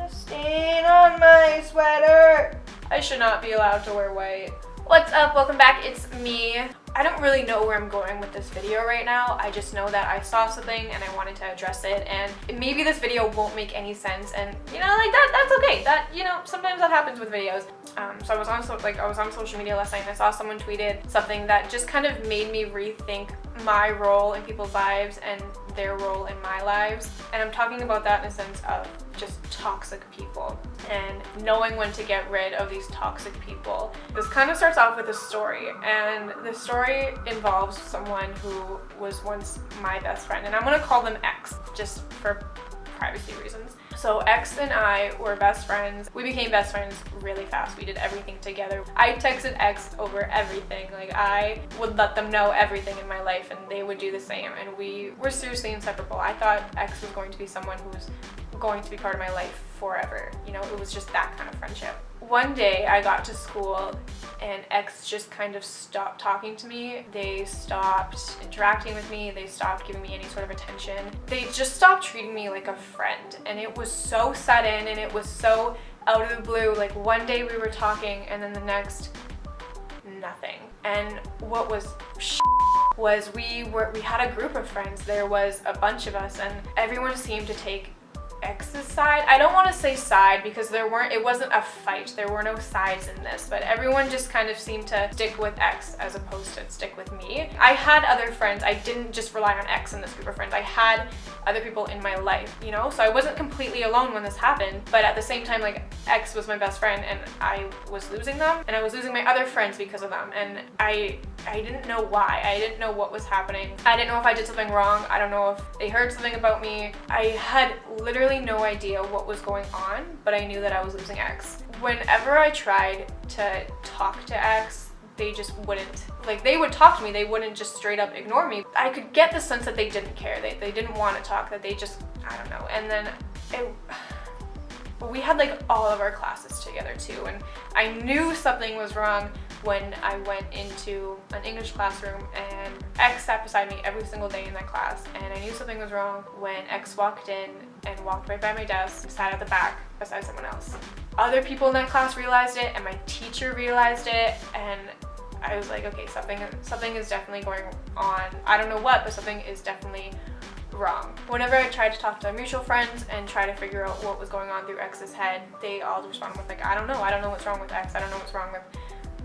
stain on my sweater. I should not be allowed to wear white. What's up? Welcome back. It's me. I don't really know where I'm going with this video right now. I just know that I saw something and I wanted to address it, and maybe this video won't make any sense, and you know, like that's okay. That, you know, sometimes that happens with videos. So I was on social media last night and I saw someone tweeted something that just kind of made me rethink my role in people's lives and their role in my lives. And I'm talking about that in a sense of just toxic people and knowing when to get rid of these toxic people. This kind of starts off with a story, and the story involves someone who was once my best friend, and I'm gonna call them X just for privacy reasons. So X and I were best friends. We became best friends really fast. We did everything together. I texted X over everything. Like, I would let them know everything in my life and they would do the same, and we were seriously inseparable. I thought X was going to be someone who was going to be part of my life forever. You know, it was just that kind of friendship. One day I got to school and X just kind of stopped talking to me. They stopped interacting with me. They stopped giving me any sort of attention. They just stopped treating me like a friend, and it was so sudden and it was so out of the blue. Like, one day we were talking and then the next, nothing. And what was was we had a group of friends. There was a bunch of us and everyone seemed to take X's side. I don't want to say side because it wasn't a fight. There were no sides in this, but everyone just kind of seemed to stick with X as opposed to stick with me. I had other friends. I didn't just rely on X in this group of friends. I had other people in my life, you know? So I wasn't completely alone when this happened, but at the same time, like, X was my best friend and I was losing them, and I was losing my other friends because of them, and I didn't know why. I didn't know what was happening. I didn't know if I did something wrong. I don't know if they heard something about me. I had literally no idea what was going on, but I knew that I was losing X. Whenever I tried to talk to X, they just wouldn't. Like, they would talk to me, they wouldn't just straight up ignore me. I could get the sense that they didn't care. They didn't want to talk, that they just, I don't know. And then we had like all of our classes together too, and I knew something was wrong when I went into an English classroom and X sat beside me every single day in that class, and I knew something was wrong when X walked in and walked right by my desk and sat at the back beside someone else. Other people in that class realized it, and my teacher realized it, and I was like, okay, something is definitely going on. I don't know what, but something is definitely wrong. Whenever I tried to talk to my mutual friends and try to figure out what was going on through X's head, they all responded with like, I don't know what's wrong with X, I don't know what's wrong with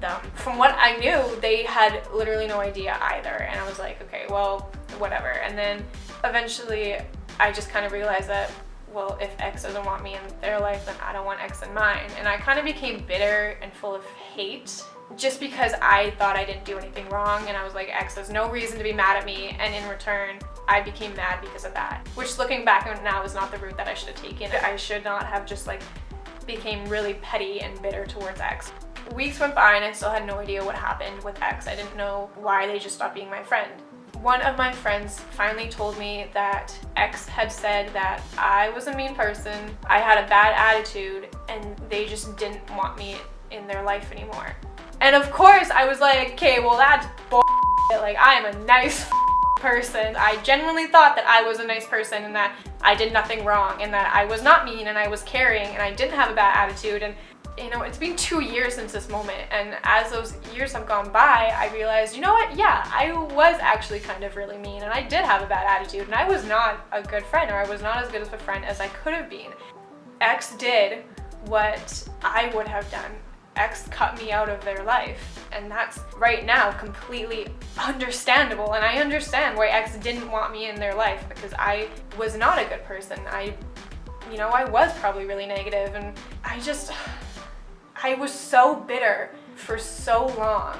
them. From what I knew, they had literally no idea either, and I was like, okay, well, whatever. And then eventually I just kind of realized that, well, if X doesn't want me in their life, then I don't want X in mine. And I kind of became bitter and full of hate just because I thought I didn't do anything wrong, and I was like, X has no reason to be mad at me, and in return I became mad because of that, which looking back on now is not the route that I should have taken. I should not have just like became really petty and bitter towards X. Weeks went by and I still had no idea what happened with X. I didn't know why they just stopped being my friend. One of my friends finally told me that X had said that I was a mean person, I had a bad attitude, and they just didn't want me in their life anymore. And of course I was like, okay, well, that's bullshit. Like, I am a nice person. I genuinely thought that I was a nice person and that I did nothing wrong and that I was not mean and I was caring and I didn't have a bad attitude. And you know, it's been 2 years since this moment, and as those years have gone by, I realized, you know what, yeah, I was actually kind of really mean and I did have a bad attitude and I was not a good friend, or I was not as good of a friend as I could have been. X did what I would have done. X cut me out of their life, and that's right now completely understandable, and I understand why X didn't want me in their life, because I was not a good person. I was probably really negative, and I was so bitter for so long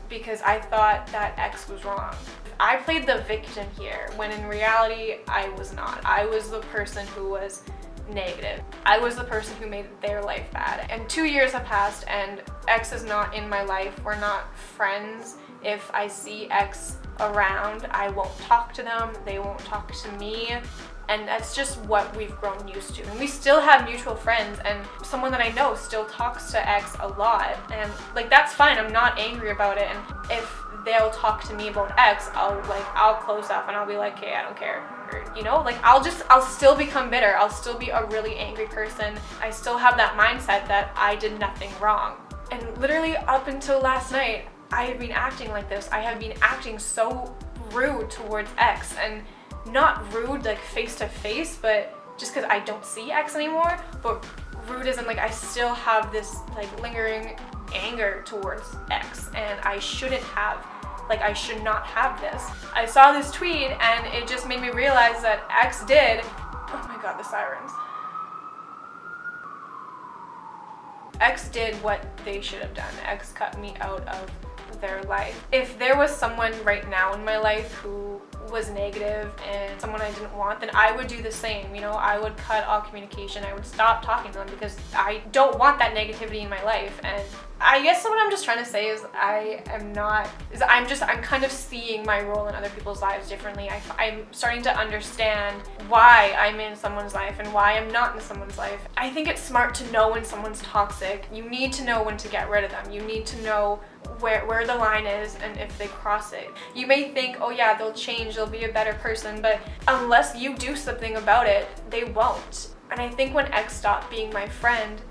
because I thought that X was wrong. I played the victim here, when in reality I was not. I was the person who was negative. I was the person who made their life bad. And 2 years have passed and X is not in my life. We're not friends. If I see X around, I won't talk to them. They won't talk to me. And that's just what we've grown used to. And we still have mutual friends, and someone that I know still talks to X a lot. And like, that's fine. I'm not angry about it. And if they'll talk to me about X, I'll close off and I'll be like, okay, I don't care. Or, you know, like I'll still become bitter. I'll still be a really angry person. I still have that mindset that I did nothing wrong. And literally up until last night, I have been acting like this. I have been acting so rude towards X, and not rude like face to face, but just because I don't see X anymore, but rude isn't like I still have this like lingering anger towards X, and I should not have this. I saw this tweet and it just made me realize that X did, oh my god, the sirens. X did what they should have done. X cut me out of their life. If there was someone right now in my life who was negative and someone I didn't want, then I would do the same. You know, I would cut all communication. I would stop talking to them because I don't want that negativity in my life. And I guess what I'm just trying to say is I'm kind of seeing my role in other people's lives differently. I'm starting to understand why I'm in someone's life and why I'm not in someone's life. I think it's smart to know when someone's toxic. You need to know when to get rid of them. You need to know where the line is, and if they cross it. You may think, oh yeah, they'll change, they'll be a better person, but unless you do something about it, they won't. And I think when X stopped being my friend,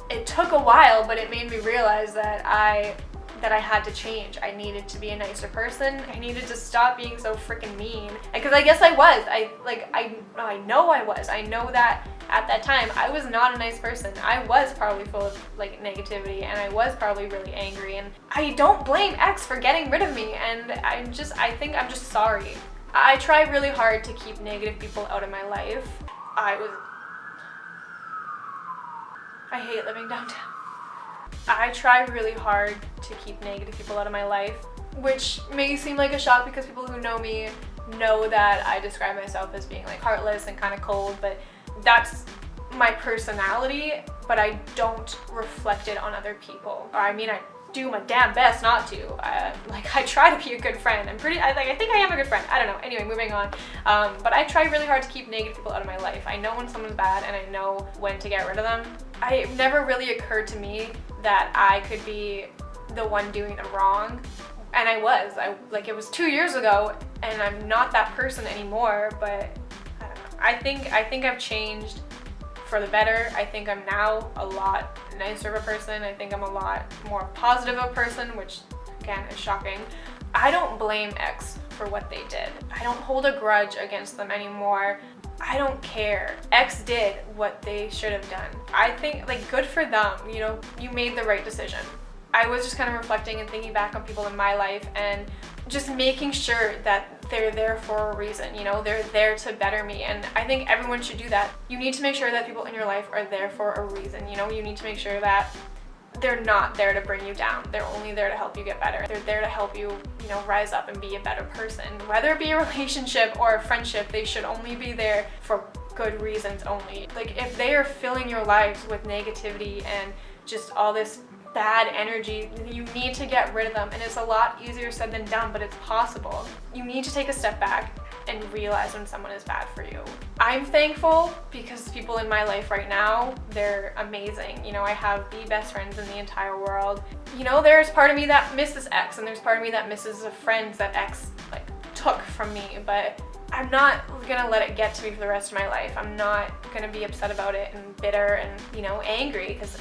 it took a while, but it made me realize that I had to change. I needed to be a nicer person. I needed to stop being so freaking mean. Because I guess I was. I know I was. I know that at that time I was not a nice person. I was probably full of like negativity, and I was probably really angry, and I don't blame X for getting rid of me, and I think I'm just sorry. I try really hard to keep negative people out of my life. I hate living downtown. I try really hard to keep negative people out of my life, which may seem like a shock because people who know me know that I describe myself as being like heartless and kind of cold, but that's my personality, but I don't reflect it on other people. I mean, I do my damn best not to. I try to be a good friend. I think I am a good friend. I don't know. Anyway, moving on. But I try really hard to keep negative people out of my life. I know when someone's bad, and I know when to get rid of them. It never really occurred to me that I could be the one doing the wrong, and I was. It was 2 years ago, and I'm not that person anymore. But I don't know. I think I've changed for the better. I think I'm now a lot nicer of a person. I think I'm a lot more positive of a person, which again is shocking. I don't blame X for what they did. I don't hold a grudge against them anymore. I don't care. X did what they should have done. I think, good for them. You know, you made the right decision. I was just kind of reflecting and thinking back on people in my life and just making sure that they're there for a reason. You know, they're there to better me, and I think everyone should do that. You need to make sure that people in your life are there for a reason. You know, you need to make sure that they're not there to bring you down. They're only there to help you get better. They're there to help you, rise up and be a better person. Whether it be a relationship or a friendship, they should only be there for good reasons only. If they are filling your lives with negativity and just all this bad energy, you need to get rid of them. And it's a lot easier said than done, but it's possible. You need to take a step back and realize when someone is bad for you. I'm thankful because people in my life right now, they're amazing. I have the best friends in the entire world. There's part of me that misses X, and there's part of me that misses the friends that X took from me, but I'm not gonna let it get to me for the rest of my life. I'm not gonna be upset about it and bitter and, angry, because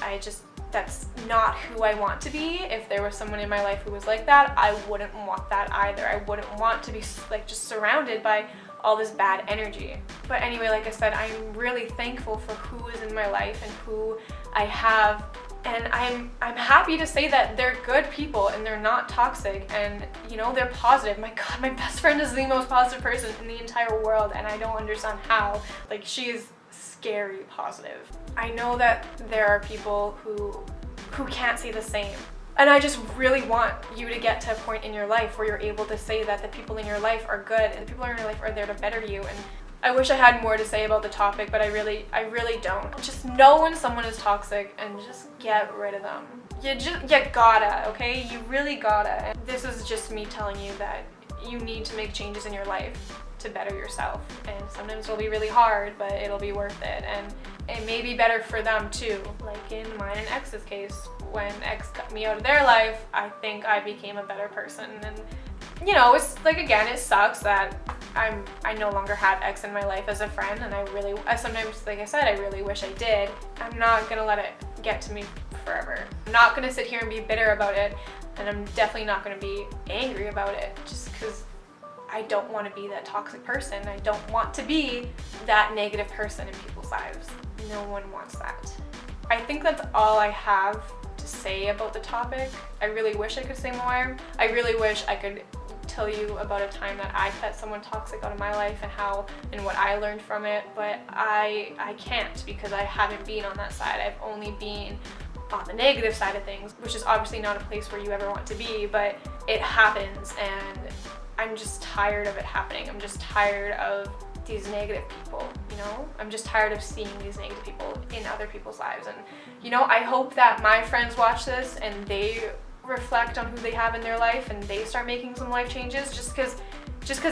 that's not who I want to be. If there was someone in my life who was like that, I wouldn't want that either. I wouldn't want to be just surrounded by all this bad energy. But anyway, like I said, I'm really thankful for who is in my life and who I have, and I'm happy to say that they're good people and they're not toxic, and they're positive. My God, my best friend is the most positive person in the entire world, and I don't understand how. She is scary positive. I know that there are people who can't see the same, and I just really want you to get to a point in your life where you're able to say that the people in your life are good and the people in your life are there to better you. And I wish I had more to say about the topic, but I really don't. Just know when someone is toxic and just get rid of them. You gotta, okay? You really gotta. This is just me telling you that you need to make changes in your life. to better yourself. And sometimes it'll be really hard, but it'll be worth it. And it may be better for them too. Like in mine and X's case, when X cut me out of their life, I think I became a better person. And you know, it's like, again, it sucks that I no longer have X in my life as a friend, and I sometimes, like I said, I really wish I did. I'm not gonna let it get to me forever. I'm not gonna sit here and be bitter about it, and I'm definitely not gonna be angry about it just because I don't want to be that toxic person. I don't want to be that negative person in people's lives. No one wants that. I think that's all I have to say about the topic. I really wish I could say more. I really wish I could tell you about a time that I cut someone toxic out of my life and what I learned from it, but I can't because I haven't been on that side. I've only been on the negative side of things, which is obviously not a place where you ever want to be, but it happens, and I'm just tired of it happening. I'm just tired of these negative people, you know? I'm just tired of seeing these negative people in other people's lives. And you know, I hope that my friends watch this and they reflect on who they have in their life and they start making some life changes, just because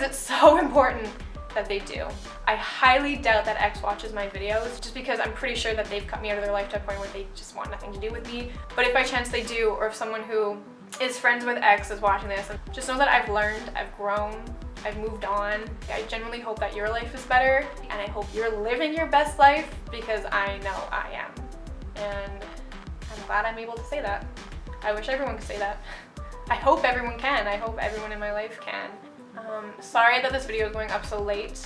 it's so important that they do. I highly doubt that X watches my videos, just because I'm pretty sure that they've cut me out of their life to a point where they just want nothing to do with me. But if by chance they do, or if someone who is friends with X is watching this, just know that I've learned, I've grown, I've moved on. I genuinely hope that your life is better, and I hope you're living your best life, because I know I am. And I'm glad I'm able to say that. I wish everyone could say that. I hope everyone can. I hope everyone in my life can. Sorry that this video is going up so late.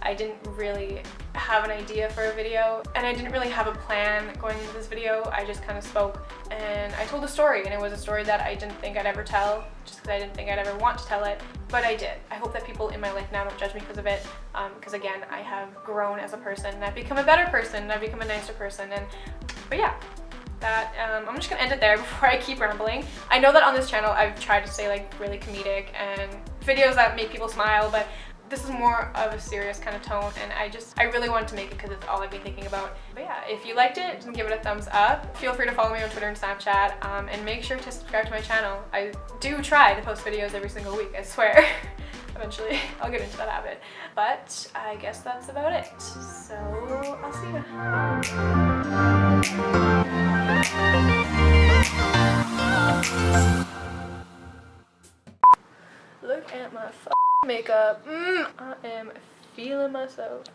I didn't really have an idea for a video, and I didn't really have a plan going into this video. I just kind of spoke and I told a story, and it was a story that I didn't think I'd ever tell, just because I didn't think I'd ever want to tell it, but I did. I hope that people in my life now don't judge me because of it, because again, I have grown as a person, and I've become a better person, and I've become a nicer person, but yeah. I'm just gonna end it there before I keep rambling. I know that on this channel I've tried to stay like really comedic and videos that make people smile, but this is more of a serious kind of tone, and I really wanted to make it because it's all I've been thinking about. But yeah, if you liked it, give it a thumbs up. Feel free to follow me on Twitter and Snapchat, and make sure to subscribe to my channel. I do try to post videos every single week, I swear. Eventually, I'll get into that habit. But I guess that's about it. So, I'll see you. Look at my makeup. I am feeling myself.